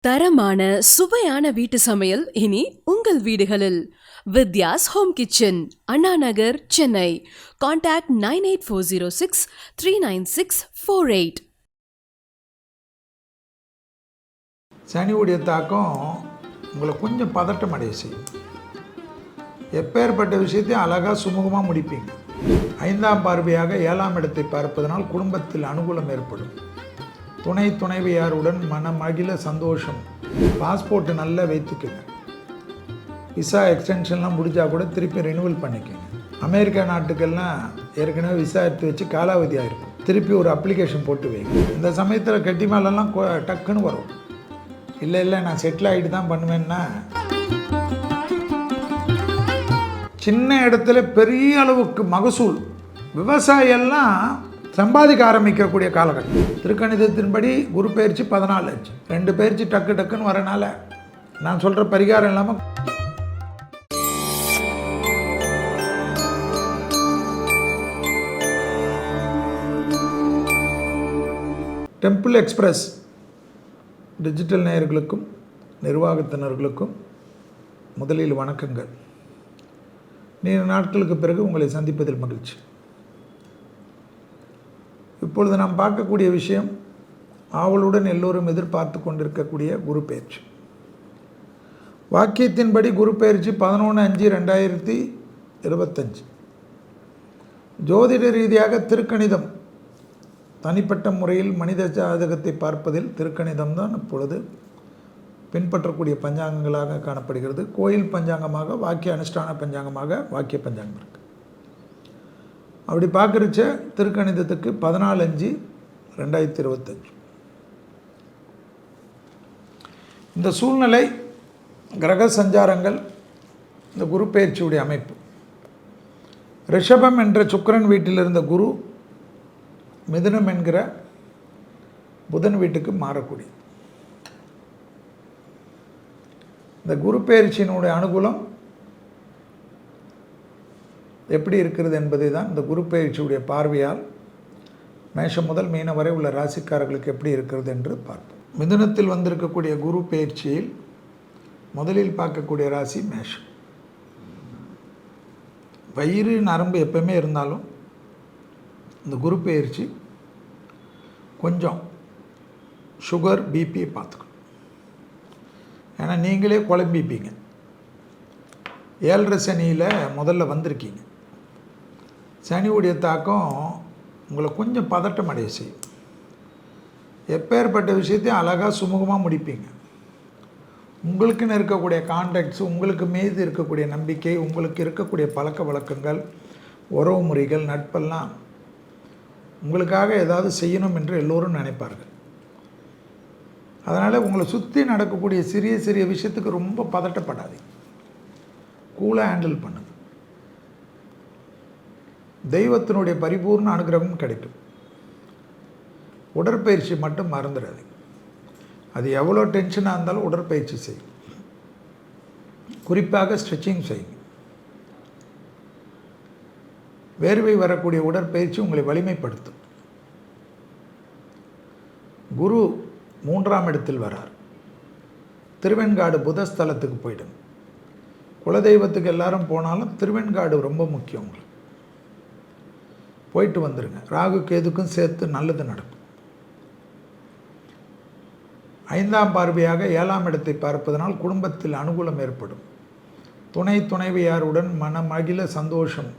தரமான சுவையான வீட்டு சமையல் இனி உங்கள் வீடுகளில். Vidya's home kitchen, Anna Nagar, Chennai. Contact 9840639648. சனியுடைய தாக்கம் உங்களை கொஞ்சம் பதட்டம் அடைய செய்யும். எப்பேற்பட்ட விஷயத்தையும் அழகாக சுமூகமாக முடிப்பீங்க. 5ஆம் பார்வையாக 7ஆம் இடத்தை பார்ப்பதனால் குடும்பத்தில் அனுகூலம் ஏற்படும். துணைவியாருடன் மகிழ சந்தோஷம். பாஸ்போர்ட்டு நல்லா வைத்துக்குங்க. விசா எக்ஸ்டென்ஷன்லாம் முடிஞ்சால் கூட திருப்பி ரினிவல் பண்ணிக்கோங்க. அமெரிக்கா நாட்டுக்கெல்லாம் ஏற்கனவே விசா எடுத்து வச்சு காலாவதியாக இருக்கும். திருப்பி ஒரு அப்ளிகேஷன் போட்டு வைங்க. இந்த சமயத்தில் கட்டி மேலெல்லாம் டக்குன்னு வரும். இல்லை நான் செட்டில் ஆகிட்டு தான் பண்ணுவேன்னா, சின்ன இடத்துல பெரிய அளவுக்கு மகசூல் விவசாயெல்லாம் சம்பாதிக்க ஆரம்பிக்கக்கூடிய காலகட்டம். திருக்கணிதத்தின்படி குரு பயிற்சி 14 ஆச்சு. 2 பயிற்சி டக்குன்னு வரனால நான் சொல்கிற பரிகாரம் இல்லாமல் டெம்பிள் எக்ஸ்பிரஸ் டிஜிட்டல் நேயர்களுக்கும் நிர்வாகத்தினர்களுக்கும் முதலில் வணக்கங்கள். நீண்ட நாட்களுக்கு பிறகு உங்களை சந்திப்பதில் மகிழ்ச்சி. இப்பொழுது நாம் பார்க்கக்கூடிய விஷயம், ஆவலுடன் எல்லோரும் எதிர்பார்த்து கொண்டிருக்கக்கூடிய குரு பயிற்சி. வாக்கியத்தின்படி குரு பயிற்சி 11/5/2025. ஜோதிட ரீதியாக திருக்கணிதம் தனிப்பட்ட முறையில் மனித ஜாதகத்தை பார்ப்பதில் திருக்கணிதம் தான் இப்பொழுது பின்பற்றக்கூடிய பஞ்சாங்கங்களாக காணப்படுகிறது. கோயில் பஞ்சாங்கமாக, வாக்கிய அனுஷ்டான பஞ்சாங்கமாக வாக்கிய பஞ்சாங்கம் இருக்குது. அப்படி பார்க்குறச்ச திருக்கணிதத்துக்கு 14/5/2025. இந்த சூழ்நிலை, கிரக சஞ்சாரங்கள், இந்த குரு பயிற்சியுடைய அமைப்பு, ரிஷபம் என்ற சுக்கிரன் வீட்டில் இருந்த குரு மிதுனம் என்கிற புதன் வீட்டுக்கு மாறக்கூடிய இந்த குரு பயிற்சியினுடைய அனுகூலம் எப்படி இருக்கிறது என்பதை தான் இந்த குரு பயிற்சியுடைய பார்வையால் மேஷம் முதல் மீனம் வரை உள்ள ராசிக்காரர்களுக்கு எப்படி இருக்கிறது என்று பார்ப்போம். மிதுனத்தில் வந்திருக்கக்கூடிய குரு பயிற்சியில் முதலில் பார்க்கக்கூடிய ராசி மேஷம். வயிறு நரம்பு எப்பவுமே இருந்தாலும் இந்த குரு பயிற்சி கொஞ்சம் சுகர் பிபி பார்த்துக்கணும். ஏன்னா நீங்களே குழம்பிப்பீங்க. 7.5 சனியில் முதல்ல வந்திருக்கீங்க. சனியுடைய தாக்கம் உங்களை கொஞ்சம் பதட்டம் அடைய செய்யும். எப்பேற்பட்ட விஷயத்தையும் அழகாக சுமூகமாக முடிப்பீங்க. உங்களுக்குன்னு இருக்கக்கூடிய கான்டாக்ட்ஸு, உங்களுக்கு மீது இருக்கக்கூடிய நம்பிக்கை, உங்களுக்கு இருக்கக்கூடிய பழக்க வழக்கங்கள், உறவு முறைகள், நட்பெல்லாம் உங்களுக்காக ஏதாவது செய்யணும் என்று எல்லோரும் நினைப்பார்கள். அதனால் உங்களை சுற்றி நடக்கக்கூடிய சிறிய விஷயத்துக்கு ரொம்ப பதட்டப்படாதீங்க. கூலாக ஹேண்டில் பண்ணுங்க. தெய்வத்தினுடைய பரிபூர்ண அனுகிரகம் கிடைக்கும். உடற்பயிற்சி மட்டும் மறந்துடாதீங்க. அது எவ்வளோ டென்ஷனாக இருந்தாலும் உடற்பயிற்சி செய்யும். குறிப்பாக ஸ்ட்ரெச்சிங் செய்யுங்க. வேர்வை வரக்கூடிய உடற்பயிற்சி உங்களை வலிமைப்படுத்தும். குரு 3ஆம் இடத்தில் வரார். திருவெண்காடு புதஸ்தலத்துக்கு போயிடுங்க. குலதெய்வத்துக்கு எல்லாரும் போனாலும் திருவெண்காடு ரொம்ப முக்கியம். உங்களுக்கு போயிட்டு வந்துடுங்க. ராகு கேதுக்கும் சேர்த்து நல்லது நடக்கும். 5ஆம் பார்வையாக 7ஆம் இடத்தை பார்ப்பதனால் குடும்பத்தில் அனுகூலம் ஏற்படும். துணைவியாருடன் மகிழ சந்தோஷம்.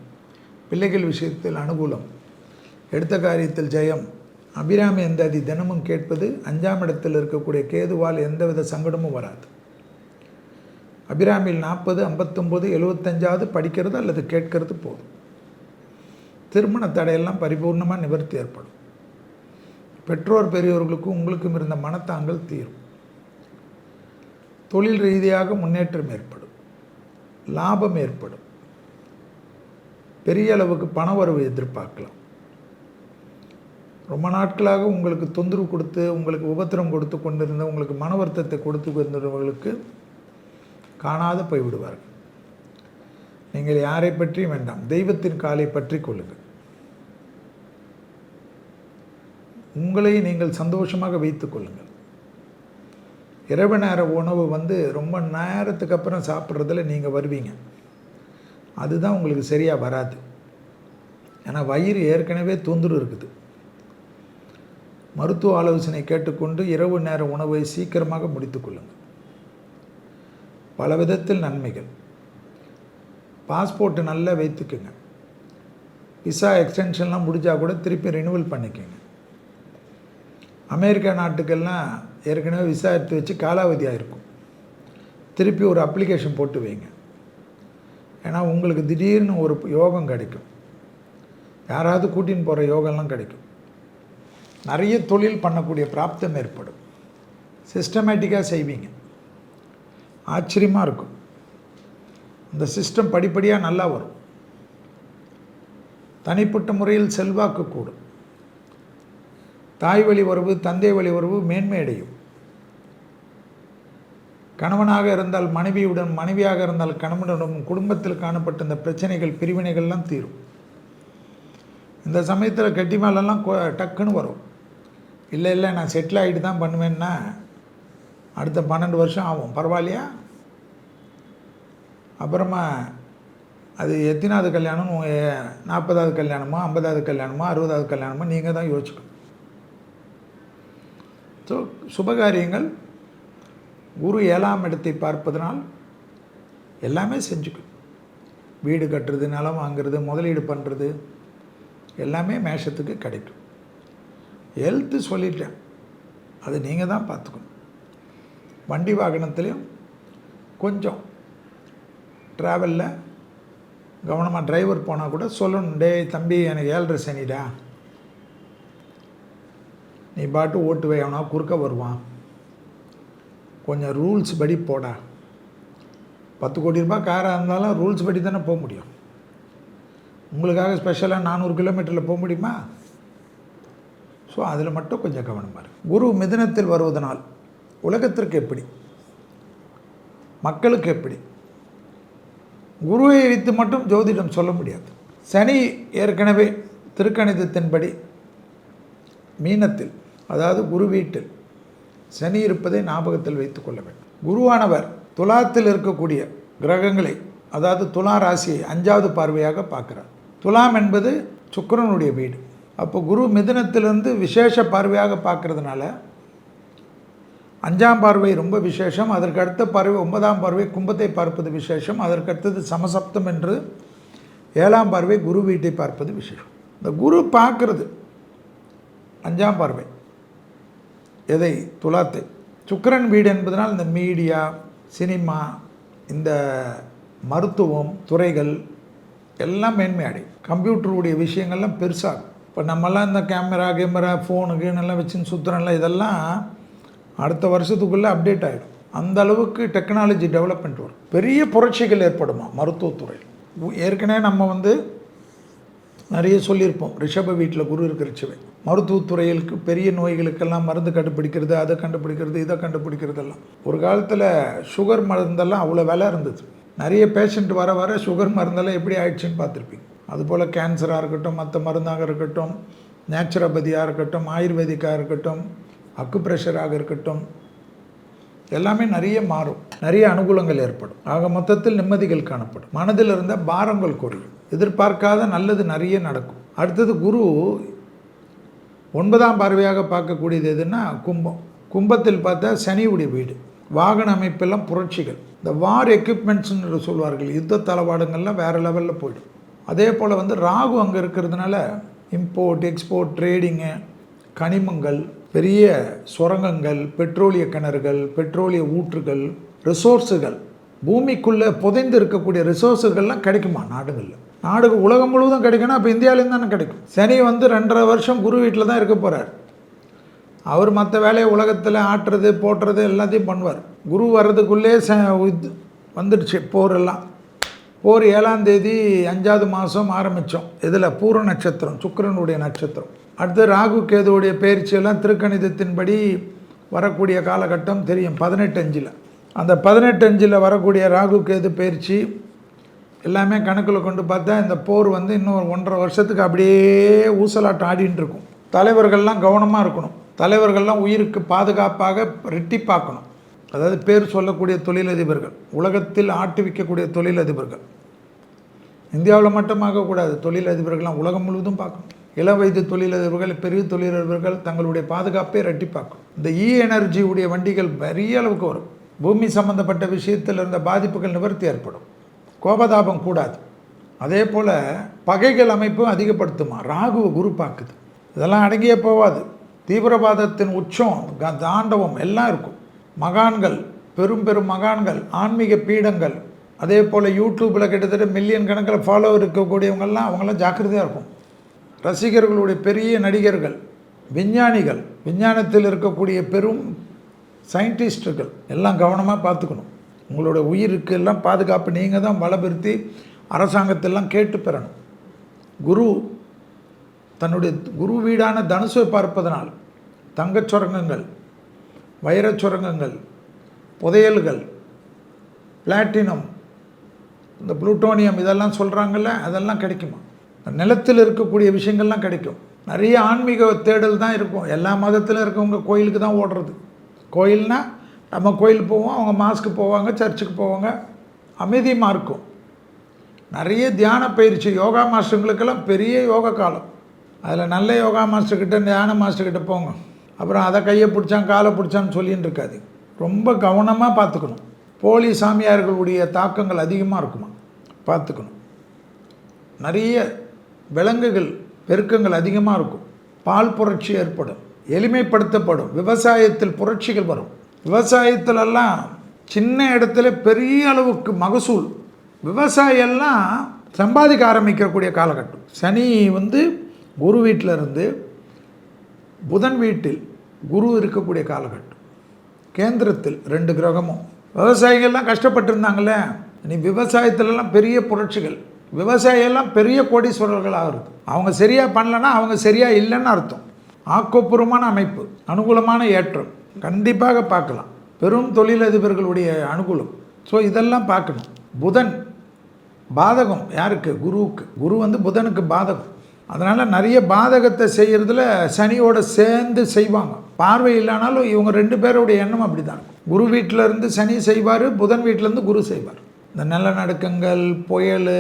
பிள்ளைகள் விஷயத்தில் அனுகூலம். எடுத்த காரியத்தில் ஜெயம். அபிராமி எந்தாதி தினமும் கேட்பது 5ஆம் இடத்தில் இருக்கக்கூடிய கேதுவால் எந்தவித சங்கடமும் வராது. அபிராமியில் 40, 59, 75 படிக்கிறது அல்லது கேட்கறது போதும். திருமண தடையெல்லாம் பரிபூர்ணமாக நிவர்த்தி ஏற்படும். பெற்றோர் பெரியோர்களுக்கும் உங்களுக்கும் இருந்த மனத்தாங்கள் தீரும். தொழில் ரீதியாக முன்னேற்றம் ஏற்படும். லாபம் ஏற்படும். பெரிய அளவுக்கு பண வரவு எதிர்பார்க்கலாம். ரொம்ப நாட்களாக உங்களுக்கு தொந்தரவு கொடுத்து, உங்களுக்கு உபத்திரம் கொடுத்து கொண்டிருந்த, உங்களுக்கு மன வருத்தத்தை கொடுத்து கொண்டிருந்தவர்களுக்கு காணாத போய்விடுவார்கள். நீங்கள் யாரை பற்றியும் வேண்டாம், தெய்வத்தின் காலை பற்றி கொள்ளுங்கள். உங்களை நீங்கள் சந்தோஷமாக வைத்துக் கொள்ளுங்கள். இரவு நேர உணவு வந்து ரொம்ப நேரத்துக்கு அப்புறம் சாப்பிட்றதுல நீங்கள் வருவீங்க. அதுதான் உங்களுக்கு சரியாக வராது. ஏன்னா வயிறு ஏற்கனவே தொந்தரவு இருக்குது. மருத்துவ ஆலோசனை கேட்டுக்கொண்டு இரவு நேர உணவை சீக்கிரமாக முடித்துக்கொள்ளுங்கள். பல விதத்தில் நன்மைகள். பாஸ்போர்ட்டு நல்லா வைத்துக்குங்க. விசா எக்ஸ்டென்ஷன்லாம் முடிஞ்சால் கூட திருப்பி ரினிவல் பண்ணிக்கோங்க. அமெரிக்கா நாட்டுக்கெல்லாம் ஏற்கனவே விசா எடுத்து வச்சு காலாவதியாக இருக்கும். திருப்பி ஒரு அப்ளிகேஷன் போட்டு வைங்க. ஏன்னா உங்களுக்கு திடீர்னு ஒரு யோகம் கிடைக்கும். யாராவது கூட்டின்னு போகிற யோகம்லாம் கிடைக்கும். நிறைய தொழில் பண்ணக்கூடிய பிராப்தம் ஏற்படும். சிஸ்டமேட்டிக்காக செய்வீங்க. ஆச்சரியமாக இருக்கும். இந்த சிஸ்டம் படிப்படியாக நல்லா வரும். தனிப்பட்ட முறையில் செல்வாக்கு கூடும். தாய் வழி உறவு, தந்தை வழி உறவு மேன்மை அடையும். கணவனாக இருந்தால் மனைவியுடன், மனைவியாக இருந்தால் கணவனுடன் குடும்பத்தில் காணப்பட்ட இந்த பிரச்சனைகள், பிரிவினைகள்லாம் தீரும். இந்த சமயத்தில் கெட்டி மேலெல்லாம் டக்குன்னு வரும். இல்லை நான் செட்டில் ஆகிட்டு தான் பண்ணுவேன்னா அடுத்த 12 வருஷம் ஆகும். பரவாயில்லையா? அப்புறமா அது எத்தனாவது கல்யாணம், 40வது கல்யாணமோ, 50வது கல்யாணமோ, 60வது கல்யாணமோ நீங்கள் தான் யோசிக்கணும். ஸோ சுபகாரியங்கள் குரு 7ஆம் இடத்தை பார்ப்பதனால் எல்லாமே செஞ்சுக்கணும். வீடு கட்டுறது, நிலம் வாங்கிறது, முதலீடு பண்ணுறது எல்லாமே மேஷத்துக்கு கிடைக்கும். ஹெல்த்து சொல்லிட்டேன், அது நீங்கள் தான் பார்த்துக்கணும். வண்டி வாகனத்துலேயும் கொஞ்சம் ட்ராவலில் கவனமாக டிரைவர் போனால் கூட சொல்லணும், டேய் தம்பி எனக்கு 7.5 சனிடா, நீ பாட்டு ஓட்டுவே, அவனா குறுக்க வருவான், கொஞ்சம் ரூல்ஸ் படி போடா. 10 கோடி ரூபாய் காராக இருந்தாலும் ரூல்ஸ் படி தானே போக முடியும். உங்களுக்காக ஸ்பெஷலாக 400 கிலோமீட்டரில் போக முடியுமா? ஸோ அதில் மட்டும் கொஞ்சம் கவனமாக இருக்கு. குரு மிதுனத்தில் வருவதனால் உலகத்திற்கு எப்படி, மக்களுக்கு எப்படி, குருவை வைத்து மட்டும் ஜோதிடம் சொல்ல முடியாது. சனி ஏற்கனவே திருக்கணிதத்தின்படி மீனத்தில், அதாவது குரு வீட்டில் சனி இருப்பதை ஞாபகத்தில் வைத்து கொள்ள வேண்டும். குருவானவர் துலாத்தில் இருக்கக்கூடிய கிரகங்களை, அதாவது துலா ராசியை 5வது பார்வையாக பார்க்குறார். துலாம் என்பது சுக்கிரனுடைய வீடு. அப்போ குரு மிதுனத்திலிருந்து விசேஷ பார்வையாக பார்க்கறதுனால 5ஆம் பார்வை ரொம்ப விசேஷம். அதற்கு அடுத்த பார்வை 9ஆம் பார்வை கும்பத்தை பார்ப்பது விசேஷம். அதற்கு அடுத்தது சமசப்தம் என்று 7ஆம் பார்வை குரு வீட்டை பார்ப்பது விசேஷம். இந்த குரு பார்க்கறது 5ஆம் பார்வை எதை? துலாத்தை. சுக்கிரன் வீடு என்பதனால் இந்த மீடியா, சினிமா, இந்த மருத்துவம் துறைகள் எல்லாம் மேன்மை அடையும். கம்ப்யூட்டருடைய விஷயங்கள்லாம் பெருசாகும். இப்போ நம்மெல்லாம் இந்த கேமரா ஃபோனுக்குன்னெல்லாம் வச்சுன்னு சுற்றுறோம்ல, இதெல்லாம் அடுத்த வருஷத்துக்குள்ளே அப்டேட் ஆகிடும். அந்த அளவுக்கு டெக்னாலஜி டெவலப்மெண்ட் வரும். பெரிய புரட்சிகள் ஏற்படுமா மருத்துவத்துறையில். ஏற்கனவே நம்ம நிறைய சொல்லியிருப்போம். ரிஷப வீட்டில் குரு இருக்கிறச்சவே மருத்துவத்துறைகளுக்கு பெரிய நோய்களுக்கெல்லாம் மருந்து கண்டுபிடிக்கிறது, அதை கண்டுபிடிக்கிறது, இதை கண்டுபிடிக்கிறதெல்லாம். ஒரு காலத்தில் சுகர் மருந்தெல்லாம் அவ்வளோ விலை இருந்தது. நிறைய பேஷண்ட் வர வர சுகர் மருந்தெல்லாம் எப்படி ஆயிடுச்சுன்னு பார்த்துருப்பீங்க. அதுபோல் கேன்சராக இருக்கட்டும், மற்ற மருந்தாக இருக்கட்டும், நேச்சுரோபதியாக இருக்கட்டும், ஆயுர்வேதிக்காக இருக்கட்டும், அக்குப்ரெஷராக இருக்கட்டும், எல்லாமே நிறைய மாறும். நிறைய அனுகூலங்கள் ஏற்படும். ஆக மொத்தத்தில் நிம்மதிகள் காணப்படும். மனதில் இருந்த பாரங்கள் குறையும். எதிர்பார்க்காத நல்லது நிறைய நடக்கும். அடுத்தது குரு 9ஆம் பார்வையாக பார்க்கக்கூடியது எதுன்னா கும்பம். கும்பத்தில் பார்த்தா சனியுடைய வீடு. வாகன அமைப்பெல்லாம் புரட்சிகள். இந்த வார் எக்யூப்மெண்ட்ஸ்ன்னு சொல்வார்கள், யுத்த தளவாடங்கள்லாம் வேறு லெவலில் போய்டும். அதே போல் ராகு அங்கே இருக்கிறதுனால இம்போர்ட் எக்ஸ்போர்ட் ட்ரேடிங்கு, கனிமங்கள், பெரிய சுரங்கங்கள், பெட்ரோலிய கிணறுகள், பெட்ரோலிய ஊற்றுகள், ரிசோர்ஸுகள், பூமிக்குள்ளே புதைந்து இருக்கக்கூடிய ரிசோர்ஸுகள்லாம் கிடைக்குமா நாடுகள் உலகம் முழுவதும் கிடைக்கணும். அப்போ இந்தியாவிலேருந்து தானே கிடைக்கும். சனி 2.5 வருஷம் குரு வீட்டில் தான் இருக்க போகிறார். அவர் மற்ற வேலையை உலகத்தில் ஆட்டுறது போட்டுறது எல்லாத்தையும் பண்ணுவார். குரு வர்றதுக்குள்ளே வந்துடுச்சு போரெல்லாம். போர் 7ஆம் தேதி 5வது மாதம் ஆரம்பித்தோம். இதில் பூர நட்சத்திரம், சுக்கிரனுடைய நட்சத்திரம். அடுத்து ராகு கேதுவுடைய பயிற்சியெல்லாம் திருக்கணிதத்தின்படி வரக்கூடிய காலகட்டம் தெரியும். 18:5. அந்த 18:5 வரக்கூடிய ராகு கேது பயிற்சி எல்லாமே கணக்கில் கொண்டு பார்த்தா இந்த போர் இன்னும் 1.5 வருஷத்துக்கு அப்படியே ஊசலாட்டம் ஆடின்னு இருக்கும். தலைவர்கள்லாம் கவனமாக இருக்கணும். தலைவர்கள்லாம் உயிருக்கு பாதுகாப்பாக ரெட்டிப்பாக்கணும். அதாவது பேர் சொல்லக்கூடிய தொழிலதிபர்கள், உலகத்தில் ஆட்டுவிக்கக்கூடிய தொழிலதிபர்கள், இந்தியாவில் மட்டுமாகக்கூடாது, தொழிலதிபர்கள்லாம் உலகம் முழுவதும் பார்க்கணும். இளம் வயது தொழிலதிபர்கள், பெரிய தொழிலதிபர்கள் தங்களுடைய பாதுகாப்பை ரெட்டிப்பாக்கும். இந்த எனர்ஜி உடைய வண்டிகள் பெரிய அளவுக்கு வரும். பூமி சம்பந்தப்பட்ட விஷயத்தில் இருந்த பாதிப்புகள் நிவர்த்தி ஏற்படும். கோபதாபம் கூடாது. அதே போல் பகைகள் அமைப்பும் அதிகப்படுத்துமா. ராகு குரு பார்க்குது. இதெல்லாம் அடங்கியே போவாது. தீவிரவாதத்தின் உச்சம், தாண்டவம் எல்லாம் இருக்கும். மகான்கள், பெரும் பெரும் மகான்கள், ஆன்மீக பீடங்கள், அதே போல் யூடியூப்பில் கிட்டத்தட்ட மில்லியன் கணக்கில் ஃபாலோவர் இருக்கக்கூடியவங்கள்லாம் அவங்களாம் ஜாக்கிரதையாக இருக்கும். ரசிகர்களுடைய பெரிய நடிகர்கள், விஞ்ஞானிகள், விஞ்ஞானத்தில் இருக்கக்கூடிய பெரும் சயின்டிஸ்டுகள் எல்லாம் கவனமாக பார்த்துக்கணும். உங்களோட உயிருக்கு எல்லாம் பாதுகாப்பு நீங்கள் தான் பலப்படுத்தி அரசாங்கத்தெல்லாம் கேட்டு பெறணும். குரு தன்னுடைய குரு வீடான தனுசை பார்ப்பதனால் தங்கச் சுரங்கங்கள், வைரச் சுரங்கங்கள், புதையல்கள், பிளாட்டினம், இந்த புளூட்டோனியம் இதெல்லாம் சொல்கிறாங்கல்ல, அதெல்லாம் கிடைக்குமா. நிலத்தில் இருக்கக்கூடிய விஷயங்கள்லாம் கிடைக்கும். நிறைய ஆன்மீக தேடல் தான் இருக்கும். எல்லா மதத்தில் இருக்கவங்க கோயிலுக்கு தான் ஓடுறது. கோயில்னால் நம்ம கோயில் போவோம், அவங்க மாஸ்க்கு போவாங்க, சர்ச்சுக்கு போவாங்க, அமைதியமாக இருக்கும். நிறைய தியான பயிற்சி, யோகா மாஸ்டருங்களுக்கெல்லாம் பெரிய யோகா காலம். அதில் நல்ல யோகா மாஸ்டர்கிட்ட, தியான மாஸ்டர்கிட்ட போங்க. அப்புறம் அதை கையை பிடிச்சான் காலை பிடிச்சான்னு சொல்லின்னு இருக்காது. ரொம்ப கவனமாக பார்த்துக்கணும். போலி சாமியார்களுடைய தாக்கங்கள் அதிகமாக இருக்குமா, பார்த்துக்கணும். நிறைய விலங்குகள் பெருக்கங்கள் அதிகமாக இருக்கும். பால் புரட்சி ஏற்படும், எளிமைப்படுத்தப்படும். விவசாயத்தில் புரட்சிகள் வரும். விவசாயத்திலெல்லாம் சின்ன இடத்துல பெரிய அளவுக்கு மகசூல், விவசாயெல்லாம் சம்பாதிக்க ஆரம்பிக்கக்கூடிய காலகட்டம். சனி குரு வீட்டில் இருந்து புதன் வீட்டில் குரு இருக்கக்கூடிய காலகட்டம். கேந்திரத்தில் 2 கிரகமும். விவசாயிகள்லாம் கஷ்டப்பட்டு இருந்தாங்களே, இனி விவசாயத்திலலாம் பெரிய புரட்சிகள். விவசாயியெல்லாம் பெரிய கோடீஸ்வரர்கள் ஆகிறது. அவங்க சரியாக பண்ணலன்னா அவங்க சரியாக இல்லைன்னு அர்த்தம். ஆக்கப்பூர்வமான அமைப்பு, அனுகூலமான ஏற்றம் கண்டிப்பாக பார்க்கலாம். பெரும் தொழிலதிபர்களுடைய அனுகூலம். ஸோ இதெல்லாம் பார்க்கணும். புதன் பாதகம் யாருக்கு? குருவுக்கு. குரு புதனுக்கு பாதகம். அதனால் நிறைய பாதகத்தை செய்கிறதுல சனியோடு சேர்ந்து செய்வாங்க. பார்வை இல்லைனாலும் இவங்க 2 பேருடைய எண்ணம் அப்படி தான். குரு வீட்டிலேருந்து சனி செய்வார், புதன் வீட்டிலேருந்து குரு செய்வார். இந்த நிலநடுக்கங்கள், புயல்,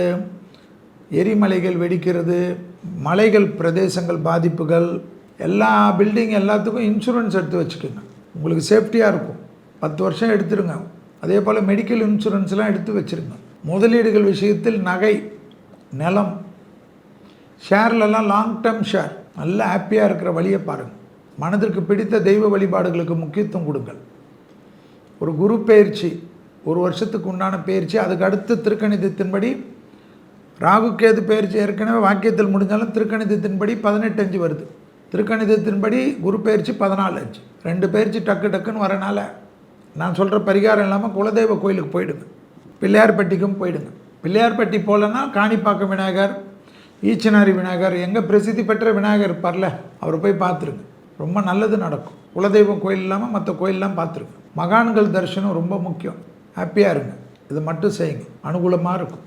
எரிமலைகள் வெடிக்கிறது, மலைகள் பிரதேசங்கள் பாதிப்புகள், எல்லா பில்டிங் எல்லாத்துக்கும் இன்சூரன்ஸ் எடுத்து வச்சுக்கோங்க. உங்களுக்கு சேஃப்டியாக இருக்கும். 10 வருஷம் எடுத்துருங்க. அதே போல் மெடிக்கல் இன்சூரன்ஸ்லாம் எடுத்து வச்சுருங்க. முதலீடுகள் விஷயத்தில் நகை, நிலம், ஷேர்லலாம் லாங் டேர்ம் ஷேர், நல்லா ஹாப்பியாக இருக்கிற வழியை பாருங்கள். மனதிற்கு பிடித்த தெய்வ வழிபாடுகளுக்கு முக்கியத்துவம் கொடுங்கள். ஒரு குரு பயிற்சி 1 வருஷத்துக்கு உண்டான பயிற்சி. அதுக்கு அடுத்து திருக்கணிதத்தின்படி ராகுகேது பயிற்சி ஏற்கனவே வாக்கியத்தில் முடிஞ்சாலும் திருக்கணிதத்தின்படி 18:5 வருது. திருக்கணிதத்தின்படி குரு பயிற்சி 14:5. 2 பயிற்சி டக்கு டக்குன்னு வரனால நான் சொல்கிற பரிகாரம் இல்லாமல் குலதெய்வ கோயிலுக்கு போயிடுங்க. பிள்ளையார்பட்டிக்கும் போயிடுங்க. பிள்ளையார்பட்டி போகலன்னா காணிப்பாக்கம் விநாயகர், ஈச்சனாரி விநாயகர், எங்கே பிரசித்தி பெற்ற விநாயகர் இருப்பார்ல, அவரை போய் பார்த்துருங்க. ரொம்ப நல்லது நடக்கும். குலதெய்வம் கோயில் இல்லாமல் மற்ற கோயிலெலாம் பார்த்துருங்க. மகான்கள் தரிசனம் ரொம்ப முக்கியம். ஹாப்பியாக இருங்க. இதை மட்டும் செய்யுங்க, அனுகூலமாக இருக்கும்.